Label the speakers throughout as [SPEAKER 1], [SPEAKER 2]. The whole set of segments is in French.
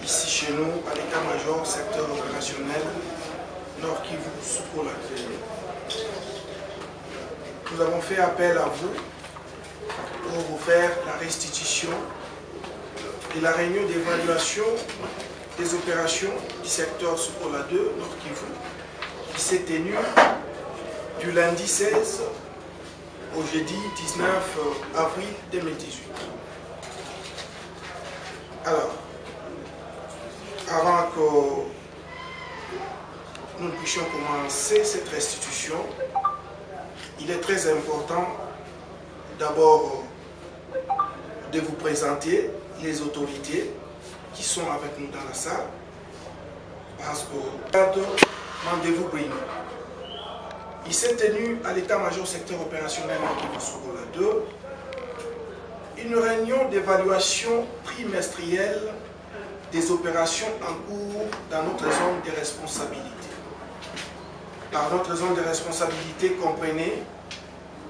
[SPEAKER 1] ici chez nous, à l'état-major, secteur opérationnel, Nord Kivu, Sukola. Nous avons fait appel à vous pour vous faire la restitution de la réunion d'évaluation des opérations du secteur Sukola 2, Nord Kivu, qui s'est tenue du lundi 16 au jeudi 19 avril 2018. Alors, avant que nous puissions commencer cette restitution, il est très important d'abord de vous présenter les autorités qui sont avec nous dans la salle, parce que rendez-vous brille. Il s'est tenu à l'état-major secteur opérationnel de Sukola 2 une réunion d'évaluation trimestrielle des opérations en cours dans notre zone de responsabilité. Par notre zone de responsabilité, comprenez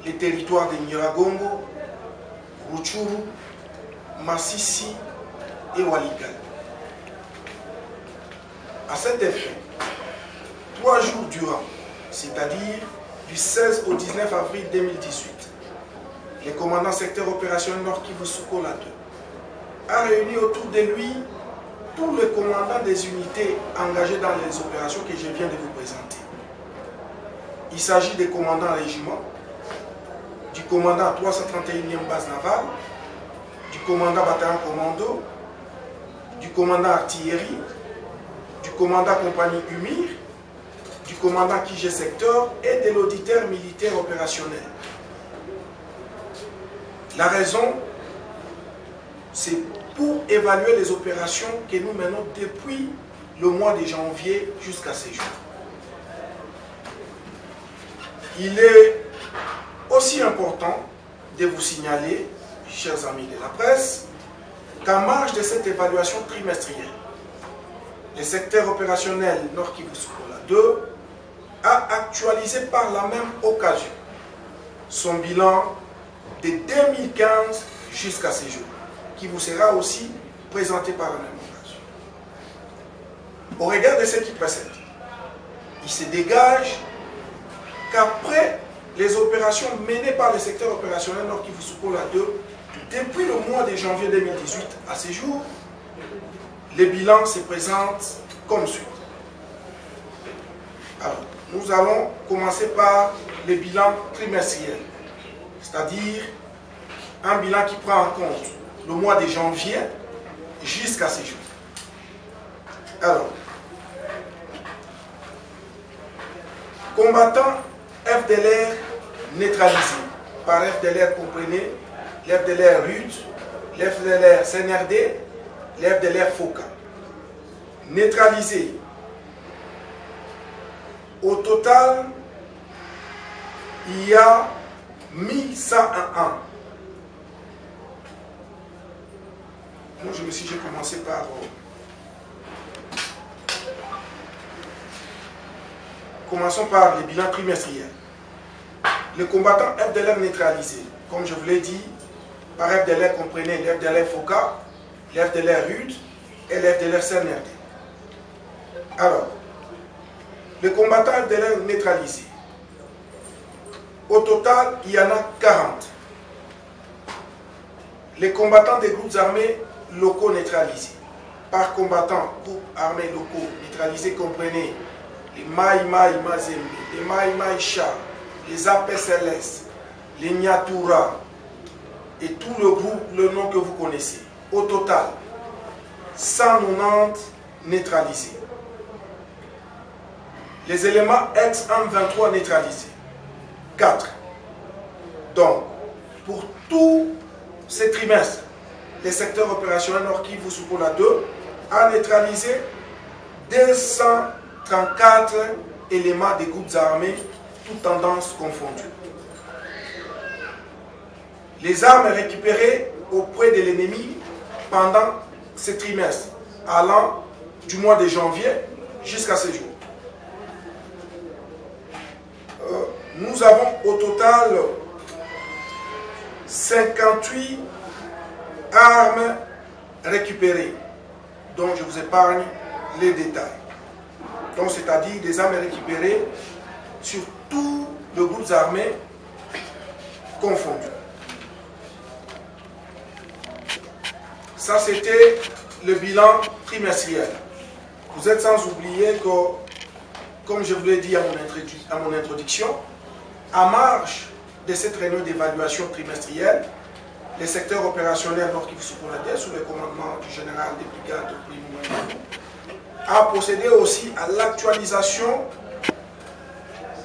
[SPEAKER 1] les territoires de Nyiragongo, Rutshuru, Masisi et Walikale. À cet effet, 3 jours durant, c'est-à-dire du 16 au 19 avril 2018, le commandant secteur opérationnel Nord Kivu Sukola 2 a réuni autour de lui tous les commandants des unités engagées dans les opérations que je viens de vous présenter. Il s'agit des commandants régiment, du commandant 331e base navale, du commandant bataillon commando, du commandant artillerie, du commandant compagnie UMIR, du commandant Kige secteur et de l'auditeur militaire opérationnel. La raison, c'est pour évaluer les opérations que nous menons depuis le mois de janvier jusqu'à ce jour. Il est aussi important de vous signaler, chers amis de la presse, qu'en marge de cette évaluation trimestrielle, le secteur opérationnel Nord Kivu Sukola 2 a actualisé par la même occasion son bilan de 2015 jusqu'à ce jour, qui vous sera aussi présenté par la même occasion. Au regard de ce qui précède, il se dégage qu'après les opérations menées par le secteur opérationnel Nord Kivu Sukola 2, depuis le mois de janvier 2018 à ce jour, les bilans se présentent comme suit. Alors, nous allons commencer par les bilans trimestriels, c'est-à-dire un bilan qui prend en compte le mois de janvier jusqu'à ce jour. Alors, combattants FDLR neutralisés. Par FDLR, comprenez l'FDLR RUD, l'FDLR CNRD, l'FDLR FOCA. Neutralisés. Au total, il y a 1101. Moi, j'ai commencé par... Commençons par les bilans trimestriels. Les combattants FDLR neutralisés, comme je vous l'ai dit, par FDLR comprenez l'FDLR FOCA, l'FDLR RUD et l'FDLR CNRD. Alors, les combattants FDLR neutralisés, au total, il y en a 40. Les combattants des groupes armés locaux neutralisés. Par combattants, groupes armés locaux neutralisés, comprenez les Mai Mai Mazembe, les Mai Mai Cha, les APSLS, les Nyatura et tout le groupe, le nom que vous connaissez. Au total, 190 neutralisés. Les éléments ex-123 neutralisés, 4. Donc, pour tout ce trimestre, le secteur opérationnel Nord Kivu Sukola 2 a neutralisé 234 éléments des groupes armés, toutes tendances confondues. Les armes récupérées auprès de l'ennemi pendant ce trimestre, allant du mois de janvier jusqu'à ce jour. Nous avons au total 58 armes récupérées, dont je vous épargne les détails. Donc, c'est-à-dire des armes récupérées sur tous les groupes armés confondus. Ça, c'était le bilan trimestriel. Vous êtes sans oublier que, comme je vous l'ai dit à mon introduction, à marge de cette réunion d'évaluation trimestrielle, les secteurs opérationnels Nord Kivu Sokolade, sous le commandement du général des brigades a procédé aussi à l'actualisation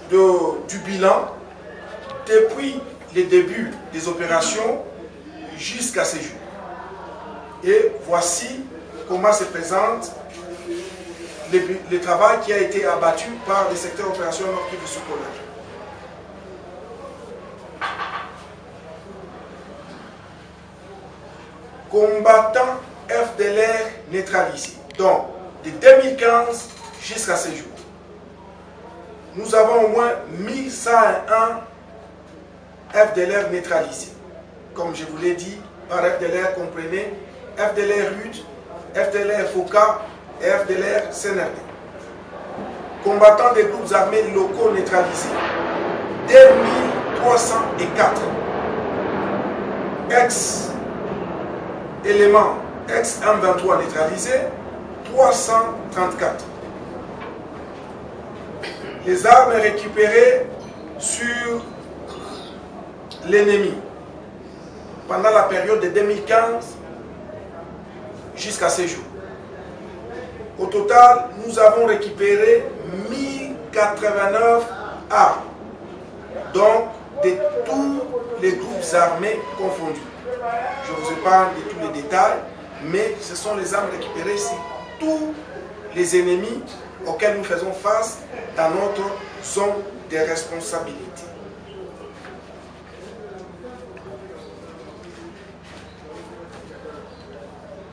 [SPEAKER 1] du bilan depuis les débuts des opérations jusqu'à ces jours. Et voici comment se présente le travail qui a été abattu par les secteurs opérationnels Nord Kivu Sokolade. Combattants FDLR neutralisés. Donc, de 2015 jusqu'à ce jour, nous avons au moins 1101 FDLR neutralisés. Comme je vous l'ai dit, par FDLR, comprenez FDLR RUD, FDLR FOCA et FDLR CNRD. Combattants des groupes armés locaux neutralisés, 2304. Ex-éléments, ex-M23 neutralisés, 334. Les armes récupérées sur l'ennemi pendant la période de 2015 jusqu'à ce jour. Au total, nous avons récupéré 1089 armes, donc de tous les groupes armés confondus. Je vous épargne de tous les détails, mais ce sont les armes récupérées sur tous les ennemis auxquels nous faisons face dans notre zone de responsabilité.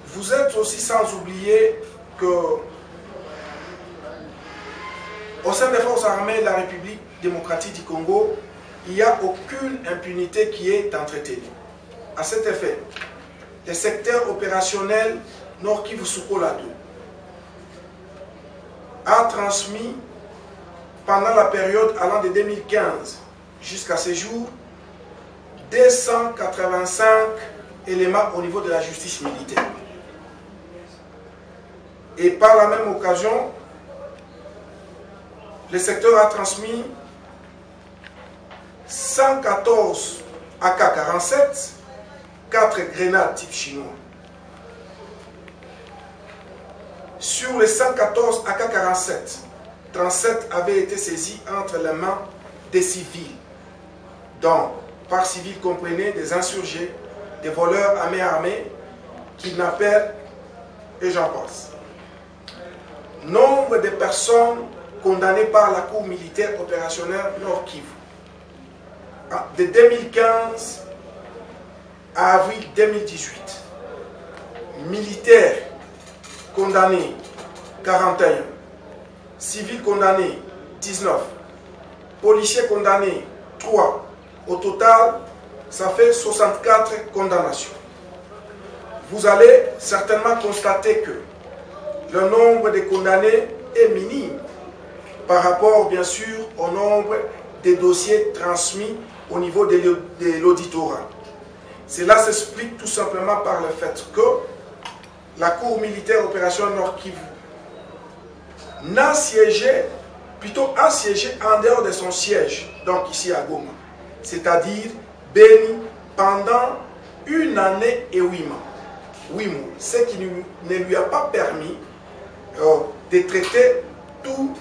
[SPEAKER 1] Vous êtes aussi sans oublier que au sein des forces armées de la République démocratique du Congo, il n'y a aucune impunité qui est entretenue. À cet effet, le secteur opérationnel Nord Kivu Sokolade a transmis pendant la période allant de 2015 jusqu'à ce jour 285 éléments au niveau de la justice militaire. Et par la même occasion, le secteur a transmis 114 AK-47, 4 grenades type chinois. Sur les 114 AK-47, 37 avaient été saisis entre les mains des civils. Donc, par civils, comprenez des insurgés, des voleurs armés, kidnappeurs et j'en passe. Nombre de personnes condamnées par la Cour militaire opérationnelle Nord Kivu. De 2015 à avril 2018, militaires condamnés 41, civils condamnés 19, policiers condamnés 3. Au total, ça fait 64 condamnations. Vous allez certainement constater que le nombre de condamnés est minime par rapport, bien sûr, au nombre de dossiers transmis au niveau de l'auditorat. Cela s'explique tout simplement par le fait que la Cour militaire opération Nord Kivu n'a siégé, plutôt a siégé en dehors de son siège, donc ici à Goma, c'est-à-dire Beni, pendant 1 année et 8 mois. 8 mois, ce qui ne lui a pas permis de traiter tous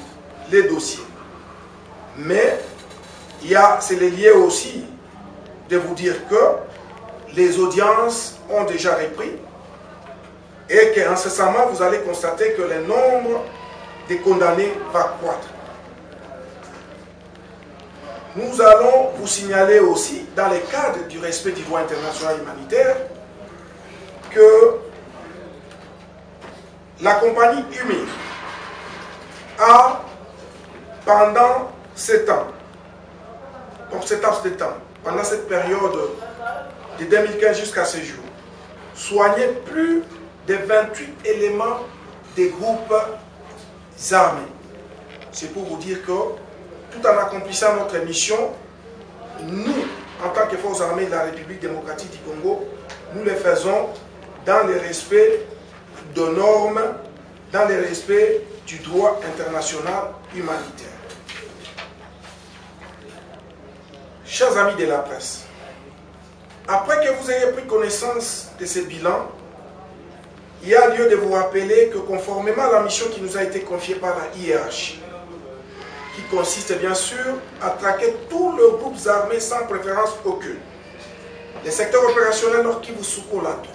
[SPEAKER 1] les dossiers. Mais c'est lié aussi de vous dire que les audiences ont déjà repris et qu'incessamment vous allez constater que le nombre des condamnés va croître. Nous allons vous signaler aussi, dans le cadre du respect du droit international humanitaire, que la compagnie UMI a, pendant 7 ans, donc cet laps de temps, pendant cette période de 2015 jusqu'à ce jour, soigné plus des 28 éléments des groupes armés. C'est pour vous dire que, tout en accomplissant notre mission, nous, en tant que forces armées de la République démocratique du Congo, nous le faisons dans le respect de normes, dans le respect du droit international humanitaire. Chers amis de la presse, après que vous ayez pris connaissance de ce bilan, il y a lieu de vous rappeler que conformément à la mission qui nous a été confiée par la hiérarchie, qui consiste bien sûr à traquer tous les groupes armés sans préférence aucune, le secteur opérationnel Nord Kivu Soukolato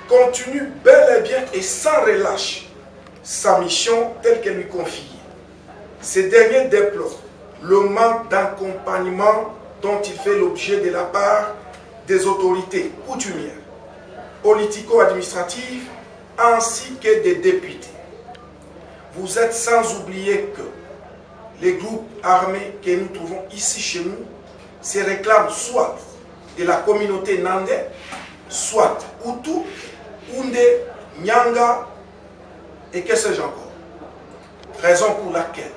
[SPEAKER 1] continue bel et bien et sans relâche sa mission telle qu'elle lui confie. Ces derniers déplorent le manque d'accompagnement dont il fait l'objet de la part des autorités coutumières, politico-administratives, ainsi que des députés. Vous êtes sans oublier que les groupes armés que nous trouvons ici chez nous se réclament soit de la communauté Nandé, soit Hutu, Hunde, Nyanga et que sais-je encore. Raison pour laquelle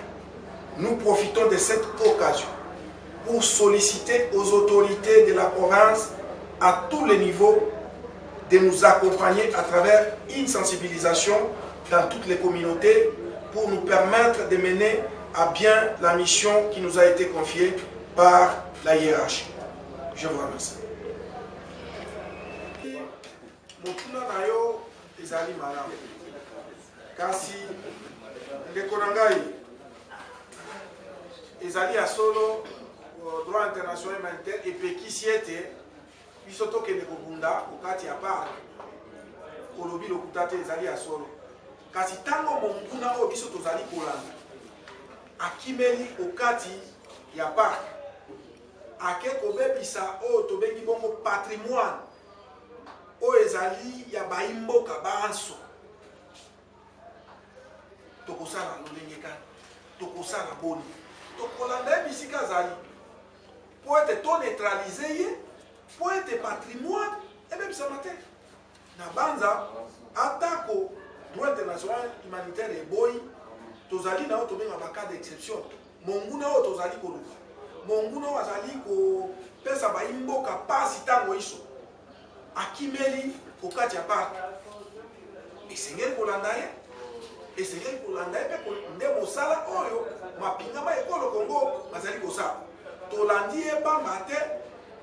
[SPEAKER 1] nous profitons de cette occasion pour solliciter aux autorités de la province à tous les niveaux de nous accompagner à travers une sensibilisation dans toutes les communautés pour nous permettre de mener à bien la mission qui nous a été confiée par la hiérarchie. Je vous remercie. Motuna nayo ezali malamu. Kasi ndeko na ngai ezali ya solo droit international humanitaire epekisi ete biso tokende kobunda kokati ya park kolobi lokuta te ezali ya solo. Kasi tango monguna oyo biso tozali kolanda akimeli okati ya park ake kobebisa oyo tobengi bongo patrimoine oyo ezali ya baimboka banso tokosala lolenge kani tokosala boni tokolanda ye bisika azali po ete toneutralize ye po ete patrimoine ebebisama te na banza atako droit international humanitaire eboyi tozali na oyo tobenga baka d'exception monguna oyo tozali koluka monguna oyo azali kopesa baimboka pasi ntango iso akimeli kokati ya park esengeli kolanda ye esengeli kolanda ye mpe nde mosala oyo mapingama ekolo kongo bazali kosala tolandi ye pamba te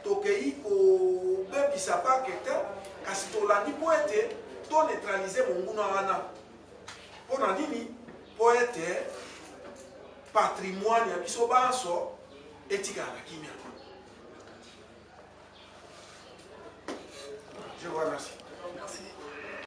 [SPEAKER 1] tokei kobebisa parke te kasi tolandi po ete toneutralize monguna wana mpo na nini po ete patrimoine ya biso banso etikala na kimia. Je vous remercie.